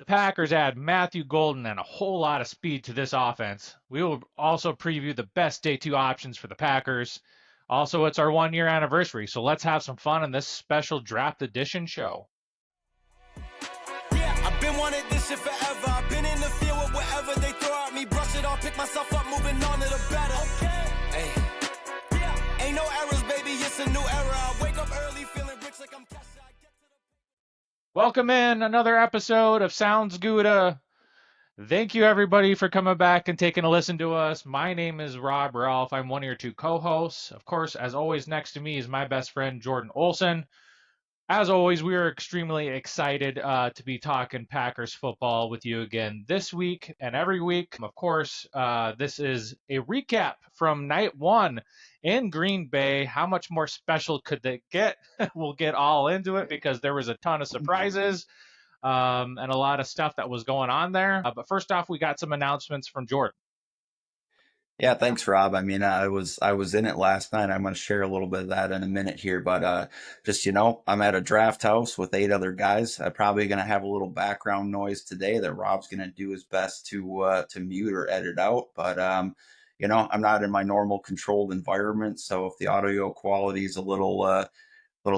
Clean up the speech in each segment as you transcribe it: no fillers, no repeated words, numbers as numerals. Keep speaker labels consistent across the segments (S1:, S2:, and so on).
S1: Packers add Matthew Golden and a whole lot of speed to this offense. We will also preview the best day two options for the Packers. Also, it's our 1 year anniversary, so let's have some fun in this special draft edition show.
S2: Yeah, I've been wanting this shit forever. I've been in the field with whatever they throw at me. Brush it off, pick myself up, moving on to the better. Okay. Hey. Yeah. Ain't no errors, baby, it's a new era. I wake up early feeling rich like I'm Kesha.
S1: Welcome in another episode of Sounds Gouda. Thank you, everybody, for coming back and taking a listen to us. My name is Rob Ralph. I'm one of your two co-hosts. Of course, as always, next to me is my best friend, Jordan Olson. As always, we are extremely excited to be talking Packers football with you again this week and every week. Of course, this is a recap from night one in Green Bay. How much more special could they get? We'll get all into it because there was a ton of surprises and a lot of stuff that was going on there. But first off, we got some announcements from Jordan.
S3: Yeah, thanks, Rob. I mean, I was in it last night. I'm going to share a little bit of that in a minute here, but just I'm at a draft house with 8 other guys. I'm probably going to have a little background noise today that Rob's going to do his best to mute or edit out. But I'm not in my normal controlled environment, so if the audio quality is a little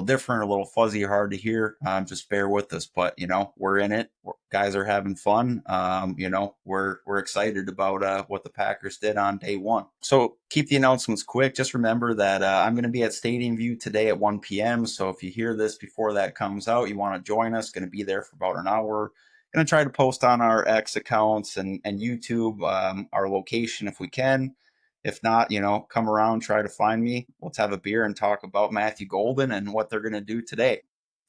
S3: different, a little fuzzy, hard to hear. Just bear with us, but we're in it. Guys are having fun. We're excited about what the Packers did on day one. So keep the announcements quick. Just remember that I'm going to be at Stadium View today at 1 p.m. So if you hear this before that comes out, you want to join us. Going to be there for about an hour. Going to try to post on our X accounts and YouTube our location if we can. If not, come around, try to find me. Let's have a beer and talk about Matthew Golden and what they're going to do today.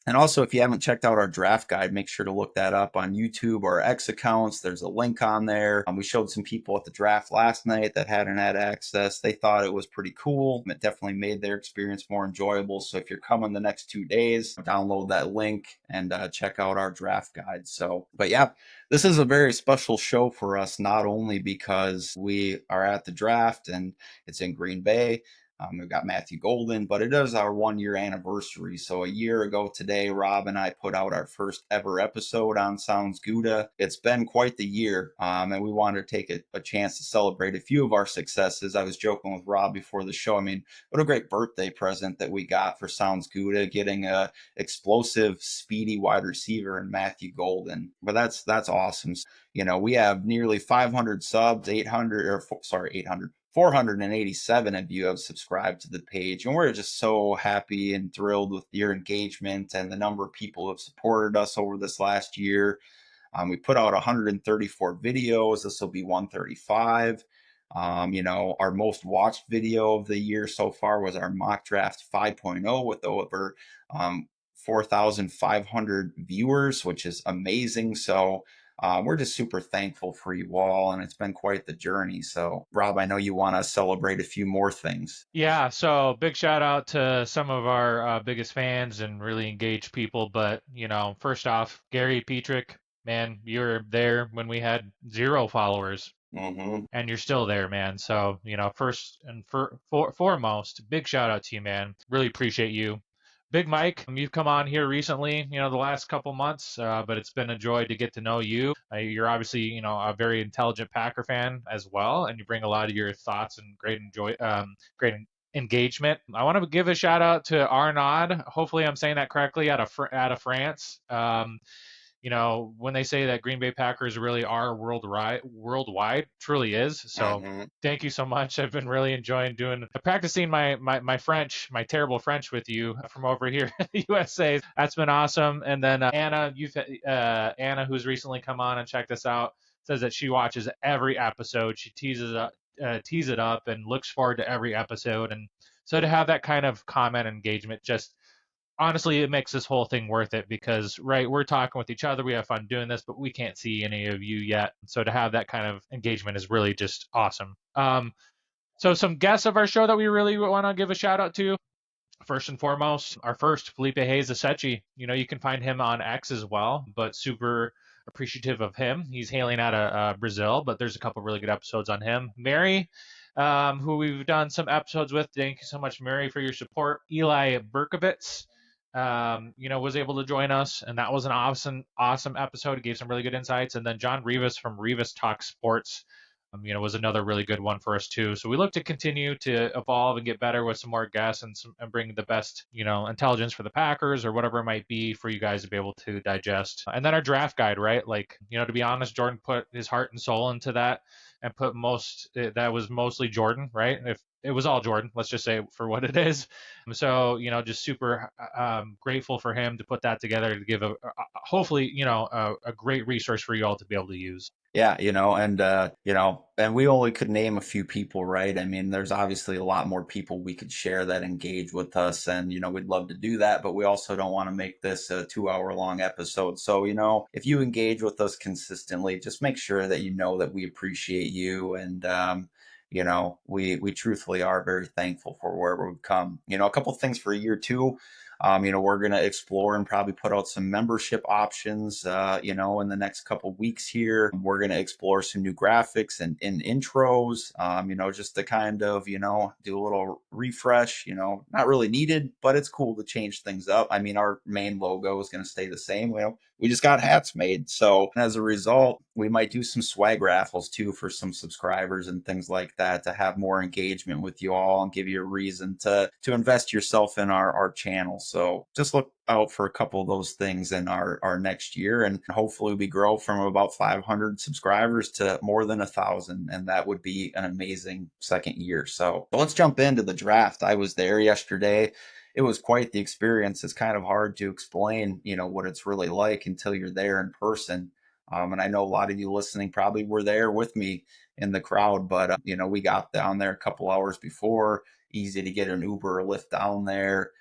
S3: And also, if you haven't checked out our draft guide, make sure to look that up on YouTube or X accounts. There's a link on there. We showed some people at the draft last night that hadn't had access. They thought it was pretty cool. It definitely made their experience more enjoyable. So if you're coming the next 2 days, download that link and check out our draft guide. But yeah, this is a very special show for us, not only because we are at the draft and it's in Green Bay. We've got Matthew Golden, but it is our 1 year anniversary. So a year ago today, Rob and I put out our first ever episode on Sounds Gouda. It's been quite the year, and we wanted to take a chance to celebrate a few of our successes. I was joking with Rob before the show. I mean, what a great birthday present that we got for Sounds Gouda, getting a explosive, speedy wide receiver in Matthew Golden. But that's awesome. We have nearly 500 subs, 487 of you have subscribed to the page, and we're just so happy and thrilled with your engagement and the number of people who have supported us over this last year. We put out 134 videos. This will be 135. Our most watched video of the year so far was our mock draft 5.0 with over 4,500 viewers, which is amazing. So we're just super thankful for you all, and it's been quite the journey. So, Rob, I know you want to celebrate a few more things.
S1: Yeah, so big shout out to some of our biggest fans and really engaged people. But, first off, Gary Petrick, man, you were there when we had 0 followers.
S3: Mm-hmm.
S1: And you're still there, man. So, first and foremost, big shout out to you, man. Really appreciate you. Big Mike, you've come on here recently, the last couple months, but it's been a joy to get to know you. You're obviously, a very intelligent Packer fan as well, and you bring a lot of your thoughts and great engagement. I want to give a shout out to Arnaud. Hopefully, I'm saying that correctly. Out of France. When they say that Green Bay Packers really are worldwide, truly is. So Thank you so much. I've been really enjoying practicing my French, my terrible French with you from over here in the USA. That's been awesome. And then Anna, Anna, who's recently come on and checked us out, says that she watches every episode. She tees it up and looks forward to every episode. And so to have that kind of comment engagement, just honestly, it makes this whole thing worth it because, right, we're talking with each other, we have fun doing this, but we can't see any of you yet. So to have that kind of engagement is really just awesome. So some guests of our show that we really want to give a shout out to. First and foremost, our first, Felipe Hayes Asechi. You can find him on X as well, but super appreciative of him. He's hailing out of Brazil, but there's a couple really good episodes on him. Mary, who we've done some episodes with. Thank you so much, Mary, for your support. Eli Berkovitz. was able to join us, and that was an awesome episode. It gave some really good insights. And then John Rivas from Rivas Talk Sports, was another really good one for us too. So we look to continue to evolve and get better with some more guests and bring the best, intelligence for the Packers or whatever it might be for you guys to be able to digest. And then our draft guide, right? Like, to be honest, Jordan put his heart and soul into that and that was mostly Jordan, right? If it was all Jordan, let's just say for what it is. So, just super grateful for him to put that together to give hopefully, a great resource for you all to be able to use.
S3: Yeah, and we only could name a few people, right? I mean, there's obviously a lot more people we could share that engage with us, and we'd love to do that, but we also don't want to make this a 2 hour long episode. So, if you engage with us consistently, just make sure that you know that we appreciate you, and we truthfully are very thankful for where we've come. A couple things for year two. We're going to explore and probably put out some membership options, in the next couple weeks here. We're going to explore some new graphics and intros, just to kind of, do a little refresh, not really needed, but it's cool to change things up. I mean, our main logo is going to stay the same. We just got hats made. So as a result, we might do some swag raffles too for some subscribers and things like that to have more engagement with you all and give you a reason to invest yourself in our channel. So just look out for a couple of those things in our next year, and hopefully we grow from about 500 subscribers to more than 1,000, and that would be an amazing second year. So let's jump into the draft. I was there yesterday. It was quite the experience. It's kind of hard to explain, what it's really like until you're there in person. And I know a lot of you listening probably were there with me in the crowd, but we got down there a couple hours before. Easy to get an Uber or Lyft down there.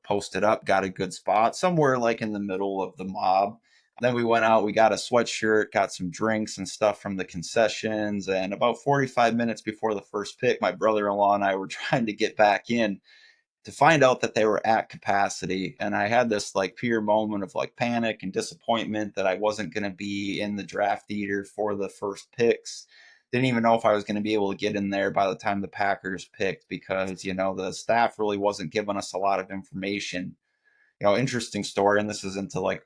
S3: Posted up, got a good spot somewhere like in the middle of the mob. Then we went out, we got a sweatshirt, got some drinks and stuff from the concessions. And about 45 minutes before the first pick, my brother in law and I were trying to get back in to find out that they were at capacity. And I had this like pure moment of like panic and disappointment that I wasn't going to be in the draft eater for the first picks. Didn't even know if I was going to be able to get in there by the time the Packers picked because, the staff really wasn't giving us a lot of information. Interesting story. And this isn't to like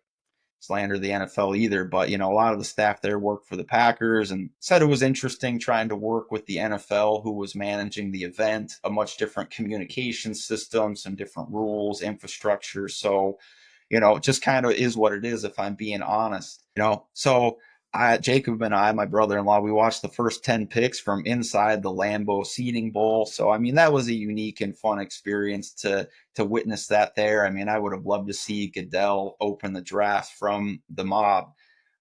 S3: slander the NFL either, but a lot of the staff there worked for the Packers and said it was interesting trying to work with the NFL, who was managing the event, a much different communication system, some different rules, infrastructure. So, it just kind of is what it is if I'm being honest. So Jacob and I, my brother-in-law, we watched the first 10 picks from inside the Lambeau seating bowl. So, I mean, that was a unique and fun experience to witness that there. I mean, I would have loved to see Goodell open the draft from the mob.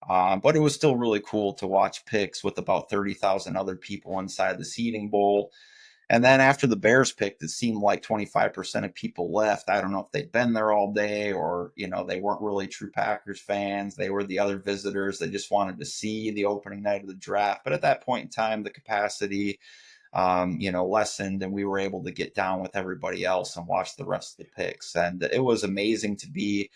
S3: But it was still really cool to watch picks with about 30,000 other people inside the seating bowl. And then after the Bears picked, it seemed like 25% of people left. I don't know if they'd been there all day or, they weren't really true Packers fans. They were the other visitors. They just wanted to see the opening night of the draft. But at that point in time, the capacity, lessened and we were able to get down with everybody else and watch the rest of the picks. And it was amazing to be,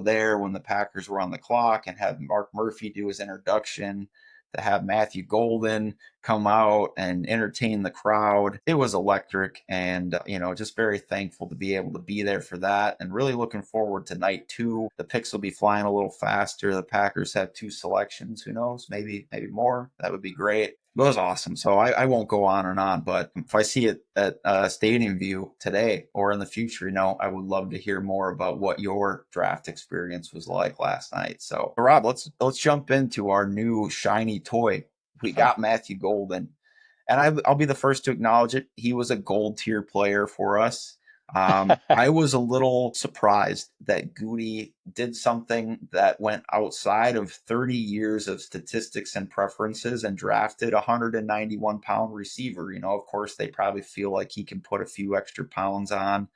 S3: there when the Packers were on the clock and have Mark Murphy do his introduction, to have Matthew Golden come out and entertain the crowd. It was electric and, just very thankful to be able to be there for that and really looking forward to night two. The picks will be flying a little faster. The Packers have two selections. Who knows? Maybe more. That would be great. It was awesome. So I won't go on and on, but if I see it at Stadium View today or in the future, I would love to hear more about what your draft experience was like last night. So Rob, let's jump into our new shiny toy. We got Matthew Golden, and I'll be the first to acknowledge it. He was a gold tier player for us. I was a little surprised that Goody did something that went outside of 30 years of statistics and preferences and drafted a 191-pound receiver. Of course, they probably feel like he can put a few extra pounds on,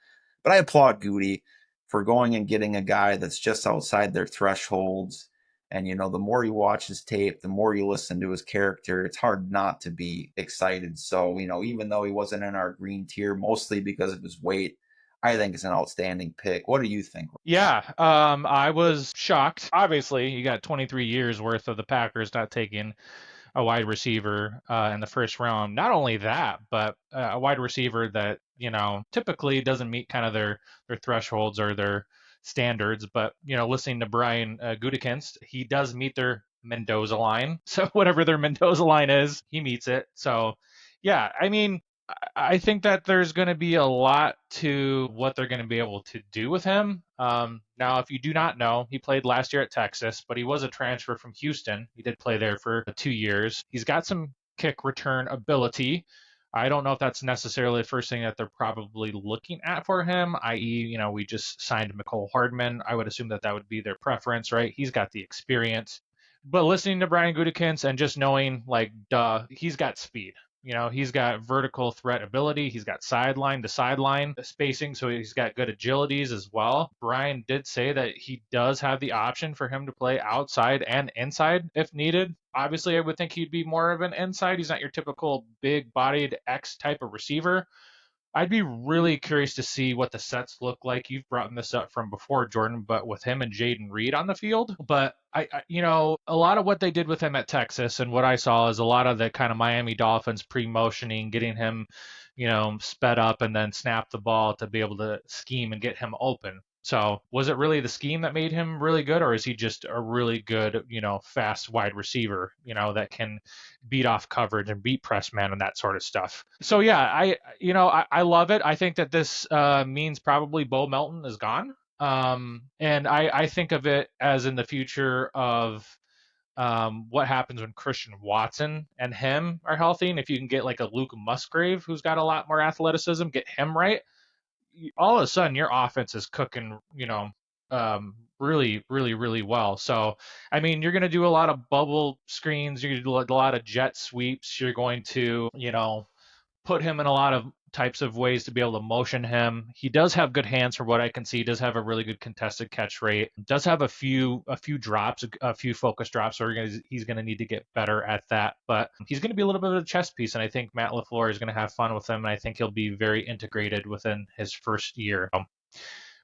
S3: but I applaud Goody for going and getting a guy that's just outside their thresholds. And, the more you watch his tape, the more you listen to his character, it's hard not to be excited. So, even though he wasn't in our green tier, mostly because of his weight, I think it's an outstanding pick. What do you think?
S1: Yeah, I was shocked. Obviously, you got 23 years worth of the Packers not taking a wide receiver in the first round. Not only that, but a wide receiver that typically doesn't meet kind of their thresholds or their standards, but listening to Brian Gutekunst, he does meet their Mendoza line. So whatever their Mendoza line is, he meets it. So yeah, I mean, I think that there's going to be a lot to what they're going to be able to do with him. Now, if you do not know, he played last year at Texas, but he was a transfer from Houston. He did play there for 2 years. He's got some kick return ability. I don't know if that's necessarily the first thing that they're probably looking at for him, i.e., we just signed McCole Hardman. I would assume that that would be their preference, right? He's got the experience. But listening to Brian Gutekunst and just knowing, like, duh, he's got speed. He's got vertical threat ability. He's got sideline to sideline spacing, so he's got good agilities as well. Brian did say that he does have the option for him to play outside and inside if needed. Obviously, I would think he'd be more of an inside. He's not your typical big bodied X type of receiver. I'd be really curious to see what the sets look like. You've brought this up from before, Jordan, but with him and Jaden Reed on the field. But a lot of what they did with him at Texas and what I saw is a lot of the kind of Miami Dolphins pre-motioning, getting him, sped up and then snap the ball to be able to scheme and get him open. So was it really the scheme that made him really good, or is he just a really good, fast wide receiver, that can beat off coverage and beat press man and that sort of stuff? So yeah, I love it. I think that this means probably Bo Melton is gone. And I think of it as in the future of what happens when Christian Watson and him are healthy. And if you can get like a Luke Musgrave, who's got a lot more athleticism, get him right, all of a sudden your offense is cooking, really, really, really well. So, I mean, you're going to do a lot of bubble screens. You're going to do a lot of jet sweeps. You're going to, put him in a lot of types of ways to be able to motion him. He does have good hands from what I can see. He does have a really good contested catch rate. Does have a few drops, a few focus drops. So he's going to need to get better at that. But he's going to be a little bit of a chess piece, and I think Matt LaFleur is going to have fun with him, and I think he'll be very integrated within his first year.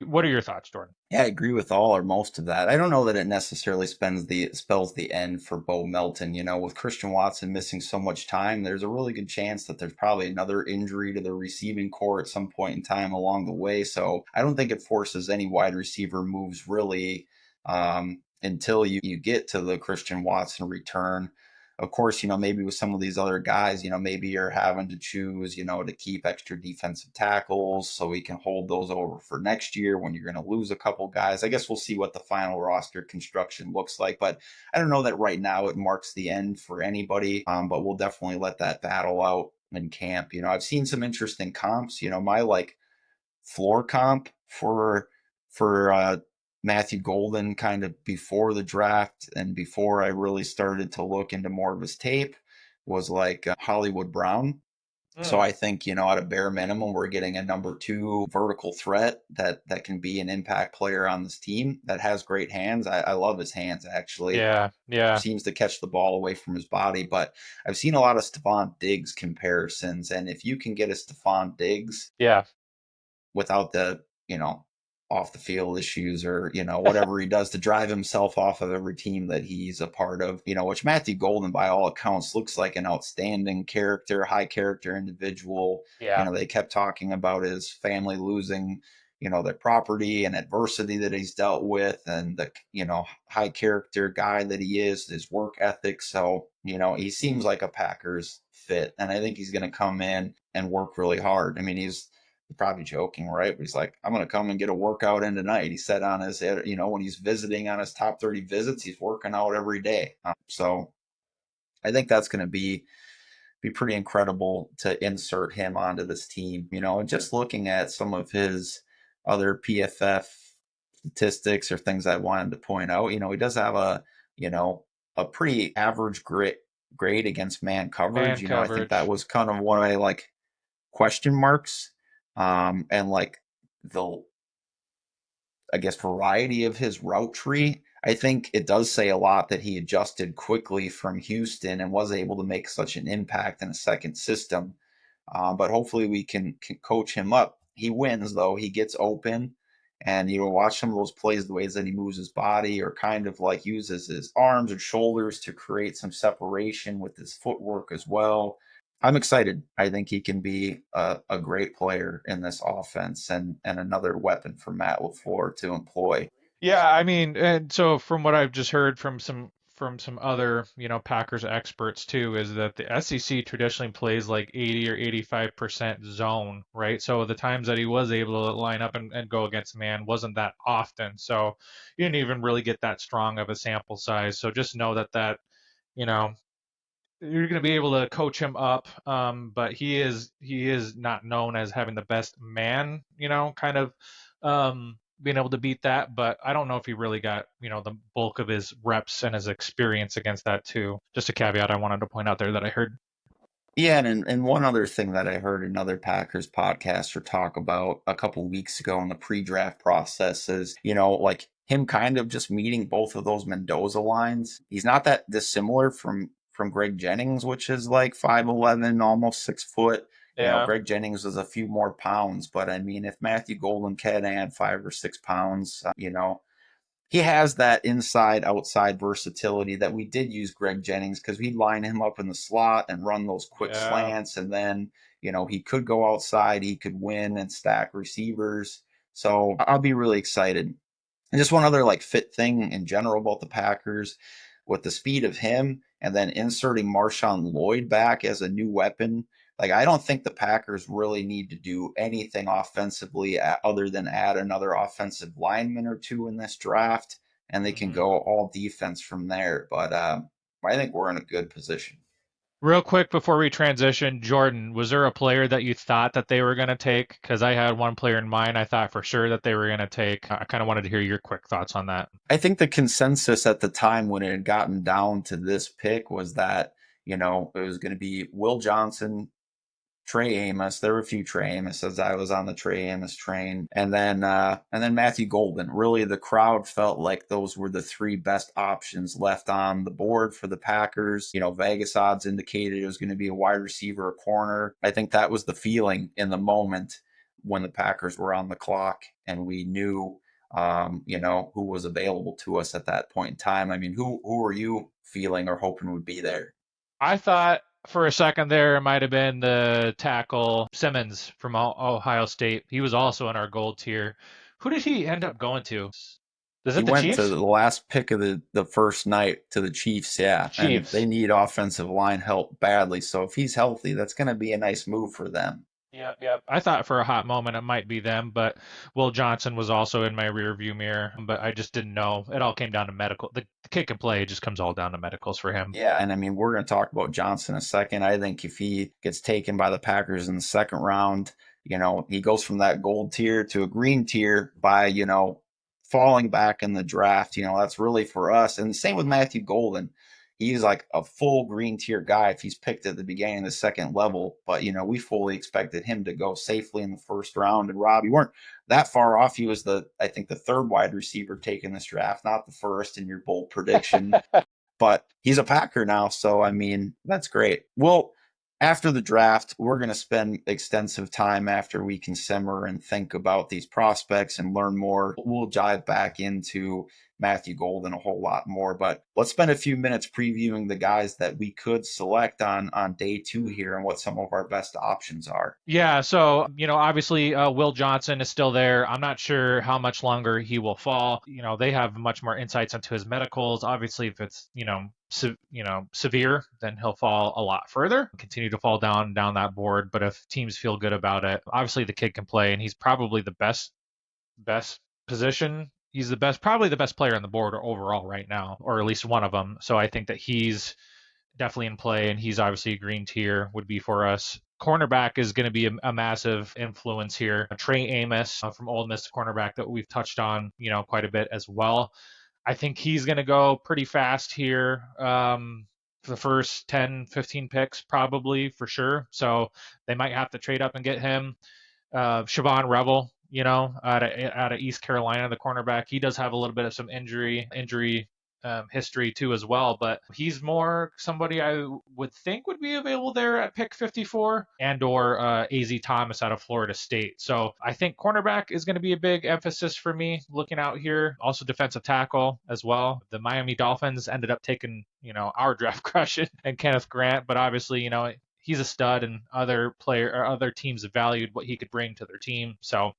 S1: What are your thoughts, Jordan?
S3: Yeah, I agree with all or most of that. I don't know that it necessarily spells the end for Bo Melton. With Christian Watson missing so much time, there's a really good chance that there's probably another injury to the receiving core at some point in time along the way. So I don't think it forces any wide receiver moves really until you get to the Christian Watson return. Of course, maybe with some of these other guys, maybe you're having to choose, to keep extra defensive tackles so we can hold those over for next year when you're going to lose a couple guys. I guess we'll see what the final roster construction looks like, but I don't know that right now it marks the end for anybody, but we'll definitely let that battle out in camp. I've seen some interesting comps. My floor comp for Matthew Golden kind of before the draft and before I really started to look into more of his tape was like Hollywood Brown. So I think, at a bare minimum, we're getting a number 2 vertical threat that can be an impact player on this team that has great hands. I love his hands, actually.
S1: Yeah, yeah,
S3: Seems to catch the ball away from his body. But I've seen a lot of Stephon Diggs comparisons. And if you can get a Stephon Diggs
S1: yeah,
S3: without the, off the field issues or, whatever he does to drive himself off of every team that he's a part of, which Matthew Golden, by all accounts, looks like an outstanding character, high character individual.
S1: yeah,
S3: They kept talking about his family losing, their property and adversity that he's dealt with and the, high character guy that he is, his work ethic. So, he seems like a Packers fit. And I think he's going to come in and work really hard. I mean, he's probably joking, right? But he's like, I'm going to come and get a workout in tonight. He said on his, when he's visiting on his top 30 visits, he's working out every day. So I think that's going to be pretty incredible to insert him onto this team, and just looking at some of his other PFF statistics or things I wanted to point out, he does have a pretty average grade against man coverage.
S1: man
S3: I think that
S1: coverage.
S3: was kind of one of my question marks. And the, I guess, variety of his route tree. I think it does say a lot that he adjusted quickly from Houston and was able to make such an impact in a second system. But hopefully we can coach him up. He wins, though. He gets open. And watch some of those plays, the ways that he moves his body or kind of uses his arms and shoulders to create some separation with his footwork as well. I'm excited. I think he can be a great player in this offense and another weapon for Matt LaFleur to employ.
S1: Yeah, I mean, and so from what I've just heard from some other, Packers experts too, is that the SEC traditionally plays like 80 or 85% zone, right? So the times that he was able to line up and go against man wasn't that often. So you didn't even really get that strong of a sample size. So just know you know, you're going to be able to coach him up, but he is not known as having the best man, kind of being able to beat that. But I don't know if he really got the bulk of his reps and his experience against that too. Just a caveat I wanted to point out there that I heard.
S3: Yeah, and one other thing that I heard another Packers podcaster talk about a couple weeks ago in the pre-draft process is, like him kind of just meeting both of those Mendoza lines. He's not that dissimilar from Greg Jennings, which is like 5'11", almost 6 foot.
S1: Yeah.
S3: Greg Jennings was a few more pounds, but I mean, if Matthew Golden can add 5 or 6 pounds, he has that inside outside versatility that we did use Greg Jennings because we'd line him up in the slot and run those quick
S1: Yeah.
S3: slants. And then, he could go outside, he could win and stack receivers. So I'll be really excited. And just one other like fit thing in general about the Packers with the speed of him and then inserting Marshawn Lloyd back as a new weapon. Like I don't think the Packers really need to do anything offensively other than add another offensive lineman or two in this draft, and they can
S1: hmm
S3: go all defense from there. But I think we're in a good position.
S1: Real quick before we transition, Jordan, was there a player that you thought that they were going to take? Because I had one player in mind I thought for sure that they were going to take. I kind of wanted to hear your quick thoughts on that.
S3: I think the consensus at the time when it had gotten down to this pick was that it was going to be Will Johnson, Trey Amos. There were a few Trey Amoses. I was on the Trey Amos train, and then Matthew Golden. Really, the crowd felt like those were the three best options left on the board for the Packers. Vegas odds indicated it was going to be a wide receiver, a corner. I think that was the feeling in the moment when the Packers were on the clock, and we knew, who was available to us at that point in time. I mean, who were you feeling or hoping would be there?
S1: I thought for a second there it might have been the tackle Simmons from Ohio State. He was also in our gold tier. Who did he end up going to? Is
S3: He
S1: it the
S3: went to
S1: Chiefs?
S3: the last pick of the first night to the Chiefs, yeah, and they
S1: Chiefs.
S3: need offensive line help badly. So if he's healthy, that's going to be a nice move for them.
S1: Yeah, yeah. I thought for a hot moment it might be them, but Will Johnson was also in my rear view mirror, but I just didn't know. It all came down to medical. The kick and play just comes all down to medicals for him.
S3: Yeah, and I mean, we're going to talk about Johnson in a second. I think if he gets taken by the Packers in the second round, he goes from that gold tier to a green tier by, falling back in the draft. That's really for us. And the same with Matthew Golden. He's like a full green tier guy if he's picked at the beginning of the second level. But, we fully expected him to go safely in the first round. And Rob, you weren't that far off. He was I think, the third wide receiver taken this draft, not the first in your bold prediction, but he's a Packer now. So, I mean, that's great. Well, after the draft, we're going to spend extensive time after we can simmer and think about these prospects and learn more. We'll dive back into Matthew Golden a whole lot more, but let's spend a few minutes previewing the guys that we could select on day two here and what some of our best options are.
S1: Yeah, so, obviously Will Johnson is still there. I'm not sure how much longer he will fall. They have much more insights into his medicals. Obviously, if it's, severe, then he'll fall a lot further, continue to fall down that board. But if teams feel good about it, obviously the kid can play, and he's probably the best position. He's probably the best player on the board overall right now, or at least one of them. So I think that he's definitely in play, and he's obviously a green tier would be for us. Cornerback is going to be a massive influence here. Trey Amos from Ole Miss, cornerback that we've touched on, quite a bit as well. I think he's going to go pretty fast here. For the first 10, 15 picks, probably for sure. So they might have to trade up and get him. Siobhan Revel, out of East Carolina, the cornerback. He does have a little bit of some injury history too as well, but he's more somebody I would think would be available there at pick 54, and or Az Thomas out of Florida State. So I think cornerback is going to be a big emphasis for me looking out here. Also defensive tackle as well. The Miami Dolphins ended up taking our draft crush and Kenneth Grant, but obviously he's a stud, and other teams valued what he could bring to their team. So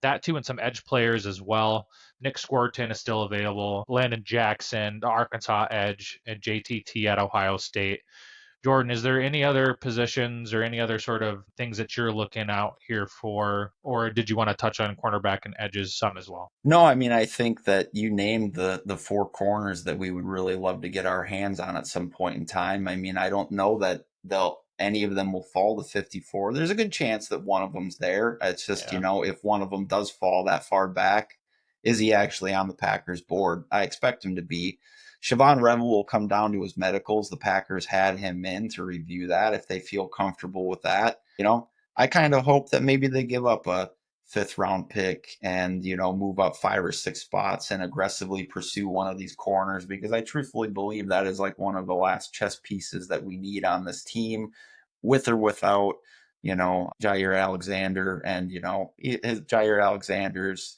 S1: that too, and some edge players as well. Nick Squirton is still available. Landon Jackson, the Arkansas edge, and JTT at Ohio State. Jordan, is there any other positions or any other sort of things that you're looking out here for, or did you want to touch on cornerback and edges some as well?
S3: No, I mean, I think that you named the four corners that we would really love to get our hands on at some point in time. I mean, I don't know that they'll any of them will fall to 54. There's a good chance that one of them's there. It's just,
S1: Yeah,
S3: if one of them does fall that far back, is he actually on the Packers board? I expect him to be. Siobhan Revel will come down to his medicals. The Packers had him in to review that if they feel comfortable with that. I kind of hope that maybe they give up a fifth round pick and move up 5 or 6 spots and aggressively pursue one of these corners, because I truthfully believe that is like one of the last chess pieces that we need on this team, with or without Jair Alexander. And Jair Alexander's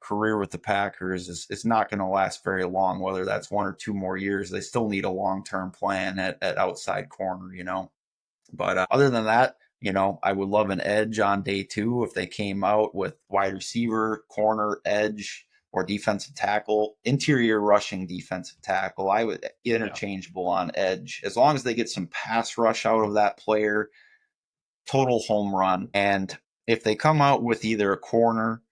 S3: career with the Packers is not going to last very long, whether that's 1 or 2 more years. They still need a long-term plan at outside corner. But other than that, I would love an edge on day 2 if they came out with wide receiver, corner, edge, or defensive tackle, interior rushing defensive tackle. I would
S1: yeah,
S3: interchangeable on edge as long as they get some pass rush out of that player. Total home run. And if they come out with either a corner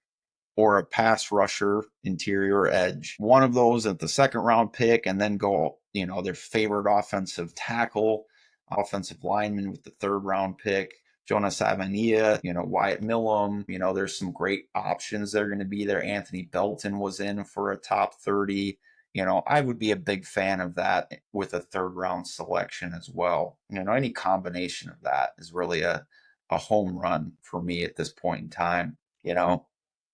S3: or a pass rusher, interior edge, one of those at the second round pick, and then go, their favorite offensive tackle, offensive lineman with the third round pick, Jonas Avania, Wyatt Millum. There's some great options that are going to be there. Anthony Belton was in for a top 30. I would be a big fan of that with a third round selection as well. Any combination of that is really a home run for me at this point in time.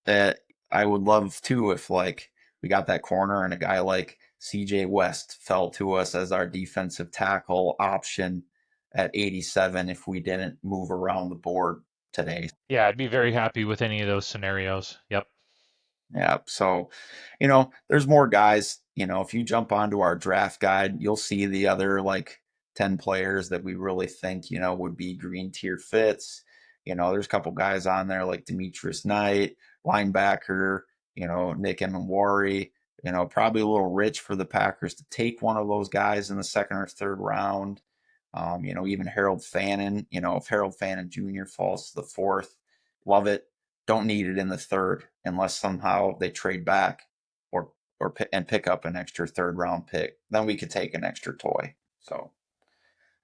S3: That I would love too if like we got that corner and a guy like CJ West fell to us as our defensive tackle option at 87 if we didn't move around the board today.
S1: yeah, I'd be very happy with any of those scenarios. Yep.
S3: Yeah. So, there's more guys. If you jump onto our draft guide, you'll see the other like 10 players that we really think, would be green tier fits. There's a couple guys on there like Demetrius Knight, linebacker, Nick Emmanwari, probably a little rich for the Packers to take one of those guys in the second or third round. Even Harold Fannin, if Harold Fannin Jr. falls to the fourth, love it. Don't need it in the third unless somehow they trade back and pick up an extra third round pick. Then we could take an extra toy. So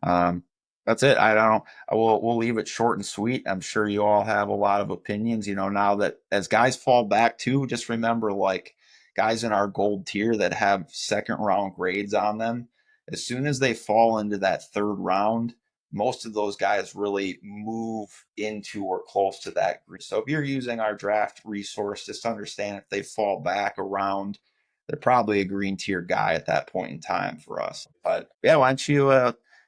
S3: um, that's it. I don't. We'll leave it short and sweet. I'm sure you all have a lot of opinions. Now that as guys fall back too, just remember like guys in our gold tier that have second round grades on them. As soon as they fall into that third round, most of those guys really move into or close to that. So if you're using our draft resource, just understand if they fall back around, they're probably a green tier guy at that point in time for us. But yeah, why don't you,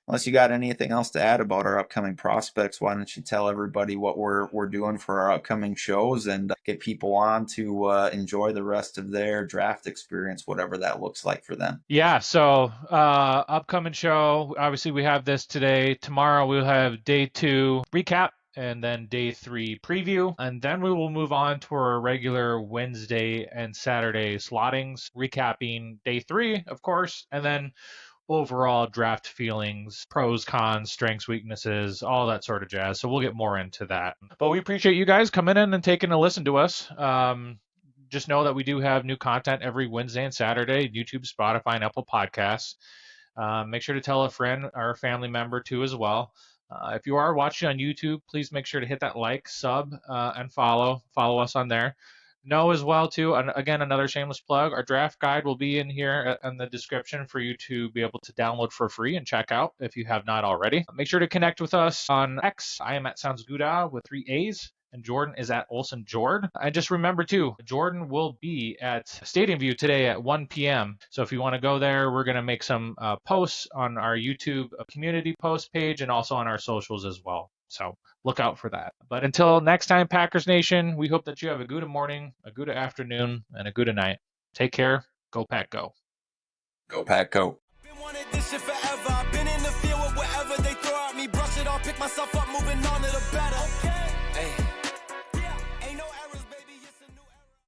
S3: unless you got anything else to add about our upcoming prospects, why don't you tell everybody what we're doing for our upcoming shows and get people on to enjoy the rest of their draft experience, whatever that looks like for them.
S1: Yeah, so upcoming show, obviously we have this today. Tomorrow we'll have day 2 recap and then day 3 preview. And then we will move on to our regular Wednesday and Saturday slottings, recapping day 3, of course, and then overall draft feelings, pros, cons, strengths, weaknesses, all that sort of jazz. So we'll get more into that. But we appreciate you guys coming in and taking a listen to us. Just know that we do have new content every Wednesday and Saturday, YouTube, Spotify, and Apple Podcasts. Make sure to tell a friend or a family member too as well. If you are watching on YouTube, please make sure to hit that like, sub, and follow. Follow us on there. Know as well too, and again, another shameless plug, our draft guide will be in here in the description for you to be able to download for free and check out if you have not already. Make sure to connect with us on X. I am at Sounds Gouda with 3 A's. And Jordan is at Olson Jord. And just remember too, Jordan will be at Stadium View today at 1 p.m. So if you want to go there, we're going to make some posts on our YouTube community post page and also on our socials as well. So look out for that. But until next time, Packers Nation, we hope that you have a good morning, a good afternoon, and a good night. Take care. Go Pack Go.
S3: Go Pack Go.
S2: Been wanting this shit forever. I've been in the field with whatever they throw at me. me, brush it off, pick myself up, moving on to the better. Hey.